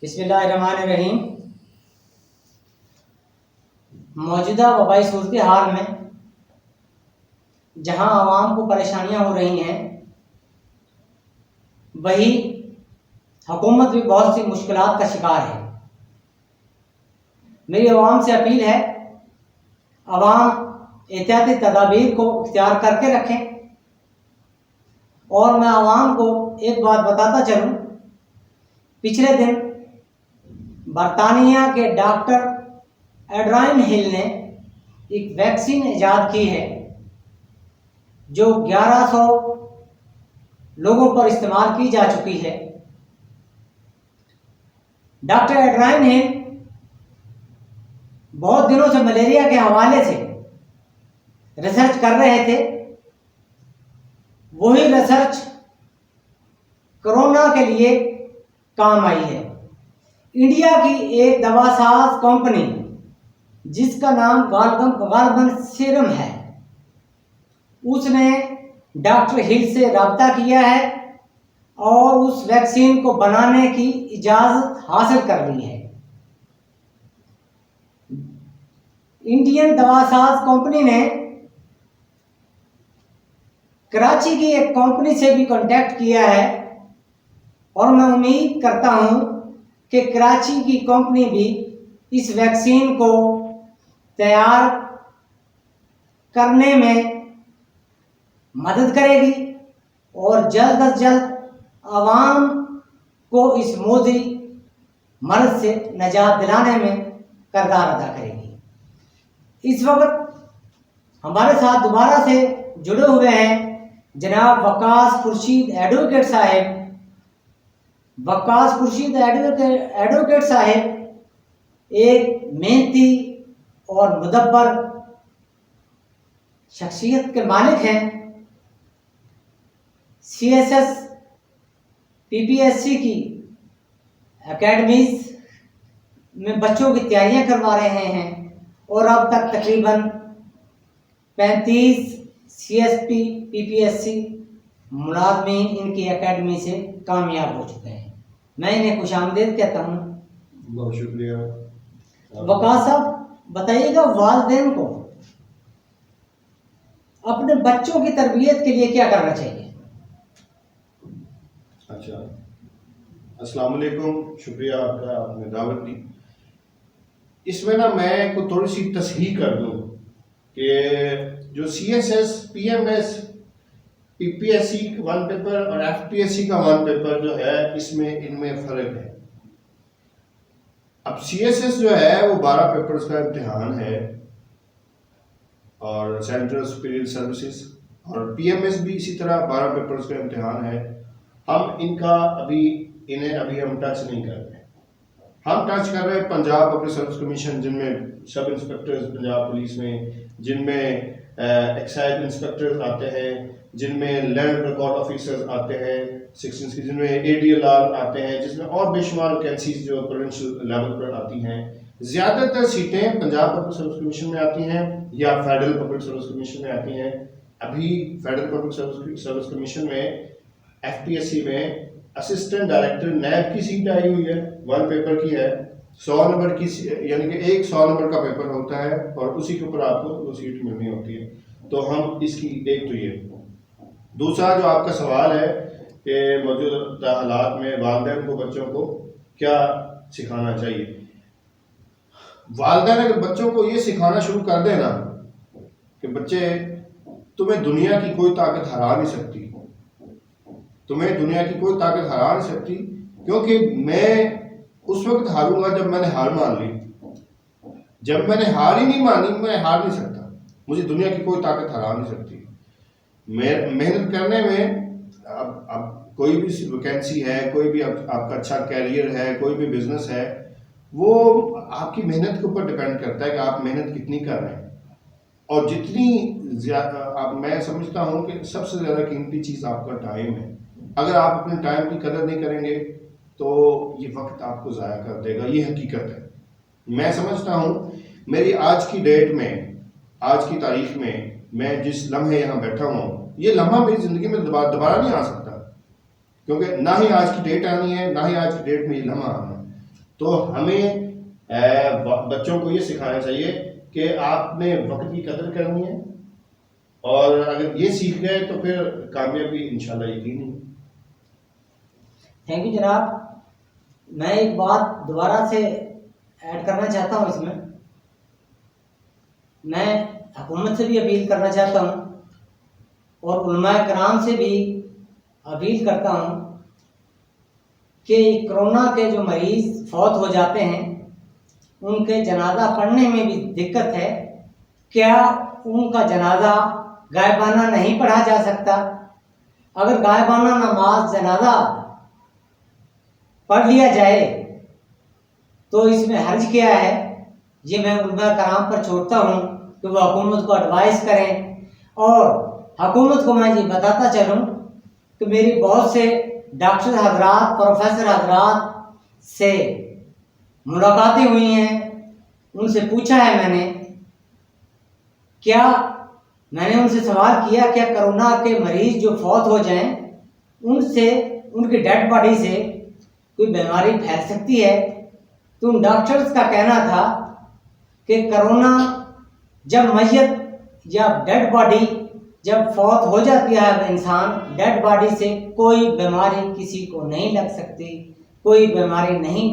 बिस्मिल्लाहिर्रहमानिर्रहीम। मौजूदा वबाई सूरत हाल में जहां आवाम को परेशानियां हो रही हैं, वही हुकूमत भी बहुत सी मुश्किलात का शिकार है। मेरी आवाम से अपील है, आवाम एहतियाती तदाबीर को इख्तियार करके रखें। और मैं आवाम को एक बात बताता चलूँ, पिछले दिन बरतानिया के डॉक्टर एड्राइन हिल ने एक वैक्सीन ईजाद की है जो 1100 लोगों पर इस्तेमाल की जा चुकी है। डॉक्टर एड्राइन हिल बहुत दिनों से मलेरिया के हवाले से रिसर्च कर रहे थे। वही रिसर्च कोरोना के लिए काम आई है। इंडिया की एक दवासाज कंपनी जिसका नाम गालबन सीरम है, उसने डॉक्टर हिल से रब्ता किया है और उस वैक्सीन को बनाने की इजाज़त हासिल कर ली है। इंडियन दवासाज कंपनी ने कराची की एक कंपनी से भी कांटेक्ट किया है और मैं उम्मीद करता हूं कि कराची की कंपनी भी इस वैक्सीन को तैयार करने में मदद करेगी और जल्द अज जल्द आवाम को इस मोदी मर्ज से निजात दिलाने में किरदार अदा करेगी। इस वक्त हमारे साथ दोबारा से जुड़े हुए हैं जनाब वकास खुर्शीद एडवोकेट साहब। वकास खुर्शीद एडवोकेट साहब एक मेहनती और मुदब्बर शख्सियत के मालिक हैं। CSS PPSC की एकेडमीज में बच्चों की तैयारियां करवा रहे हैं और अब तक तकरीबन 35 CSP PPSC मुलाजमीन इनकी एकेडमी से कामयाब हो चुके हैं। मैं इन्हें खुशामदीद कहता हूँ। बहुत शुक्रिया। वकास साहब, बताइएगा वालिदैन को अपने बच्चों की तरबियत के लिए क्या करना चाहिए? अच्छा, अस्सलाम वालेकुम, शुक्रिया आपका, आपने दावत दी। इसमें ना मैं को थोड़ी सी तस्हीह कर दूं कि जो CSS PMS PPSC one paper और FPSC का वन पेपर जो है, इसमें इनमें फ़र्क है। अब CSS जो है वो 12 पेपर्स का इम्तिहान है और सेंट्रल सुपीरियर सर्विसेज, और PMS भी इसी तरह 12 पेपर्स का इम्तिहान है। हम इनका इन्हें अभी हम टच नहीं कर रहे। हम टच कर रहे हैं पंजाब पब्लिक सर्विस कमीशन, जिनमें सब इंस्पेक्टर्स पंजाब पुलिस में, जिनमें एक्साइज इंस्पेक्टर्स आते हैं, जिनमें लैंड रिकॉर्ड ऑफिसर्स आते हैं 16 की, जिनमें ADLR आते हैं, जिसमें और बेशुमार वैकेंसीज जो प्रोविंशियल लेवल पर आती हैं। ज़्यादातर सीटें पंजाब पब्लिक सर्विस कमीशन में आती हैं या फेडरल पब्लिक सर्विस कमीशन में आती हैं। अभी फेडरल पब्लिक सर्विस कमीशन में FPSC में असिस्टेंट डायरेक्टर नैब की सीट आई हुई है, वन पेपर की है, 100 नंबर की, यानी कि एक 100 नंबर का पेपर होता है और उसी के ऊपर आपको वो सीट मिलनी होती है। तो हम इसकी एक तो ये। दूसरा जो आपका सवाल है कि मौजूदा हालात में वालिदैन को बच्चों को क्या सिखाना चाहिए। वालिदैन अगर बच्चों को ये सिखाना शुरू कर देना कि बच्चे, तुम्हें दुनिया की कोई ताकत हरा नहीं सकती, तुम्हें दुनिया की कोई ताकत हरा नहीं सकती, क्योंकि मैं उस वक्त हारूंगा जब मैंने हार मान ली। जब मैंने हार ही नहीं मानी, मैं हार नहीं सकता। मुझे दुनिया की कोई ताकत हरा नहीं सकती। मेहनत करने में अब कोई भी वैकेंसी है, कोई भी आपका अच्छा कैरियर है, कोई भी बिजनेस है, वो आपकी मेहनत के ऊपर डिपेंड करता है कि आप मेहनत कितनी कर रहे हैं। और जितनी ज़्यादा मैं समझता हूँ कि सबसे ज़्यादा कीमती चीज़ आपका टाइम है। अगर आप अपने टाइम की कदर नहीं करेंगे तो ये वक्त आपको ज़ाया कर देगा, ये हकीकत है। मैं समझता हूँ मेरी आज की डेट में, आज की तारीख में, मैं जिस लम्हे यहाँ बैठा हूँ, ये लम्हा मेरी ज़िंदगी में दोबारा नहीं आ सकता, क्योंकि ना ही आज की डेट आनी है, ना ही आज की डेट में ये लम्हा आना है। तो हमें बच्चों को ये सिखाना चाहिए कि आपने वक्त की कदर करनी है, और अगर ये सीख गए तो फिर कामयाबी इंशाल्लाह यकीनी है। थैंक यू जनाब। मैं एक बात दोबारा से ऐड करना चाहता हूँ इसमें। मैं हुकूमत से भी अपील करना चाहता हूँ और उलमाए कराम से भी अपील करता हूँ कि कोरोना के जो मरीज़ फौत हो जाते हैं उनके जनाजा पढ़ने में भी दिक्कत है। क्या उनका जनाजा गायबाना नहीं पढ़ा जा सकता? अगर गायबाना नमाज जनाजा पढ़ लिया जाए तो इसमें हर्ज क्या है? ये मैं उलमा कराम पर छोड़ता हूँ कि वो हुकूमत को एडवाइस करें। और हुकूमत को मैं ये बताता चलूँ कि मेरी बहुत से डॉक्टर हजरात, प्रोफेसर हजरात से मुलाकातें हुई हैं, उनसे पूछा है मैंने उनसे सवाल किया क्या कोरोना के मरीज जो फौत हो जाएं उनसे, उनकी डेड बॉडी से कोई बीमारी फैल सकती है? तो उन डॉक्टर्स का कहना था कि कोरोना जब मैयत या डेड बॉडी जब फौत हो जाती है इंसान, डेड बॉडी से कोई बीमारी किसी को नहीं लग सकती, कोई बीमारी नहीं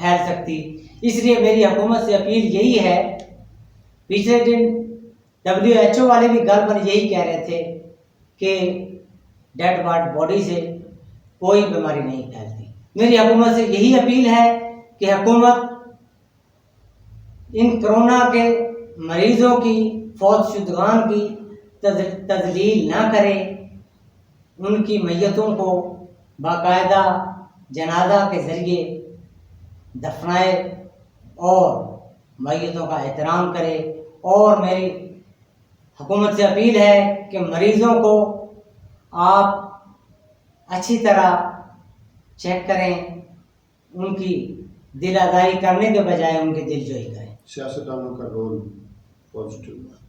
फैल सकती। इसलिए मेरी हुकूमत से अपील यही है। पिछले दिन WHO वाले भी गल पर यही कह रहे थे कि डेड बॉडी से कोई बीमारी नहीं फैलती। मेरी हुकूमत से यही अपील है कि हुकूमत इन कोरोना के मरीजों की फौत शुदगान की तजलील ना करे, उनकी मैयतों को बाकायदा जनाजा के ज़रिए दफनाए और मैयतों का एहतराम करे। और मेरी हुकूमत से अपील है कि मरीज़ों को आप अच्छी तरह चेक करें, उनकी दिल आज़ारी करने के बजाय उनके दिल जोई करें। सियासतदानों का रोल पॉजिटिव है।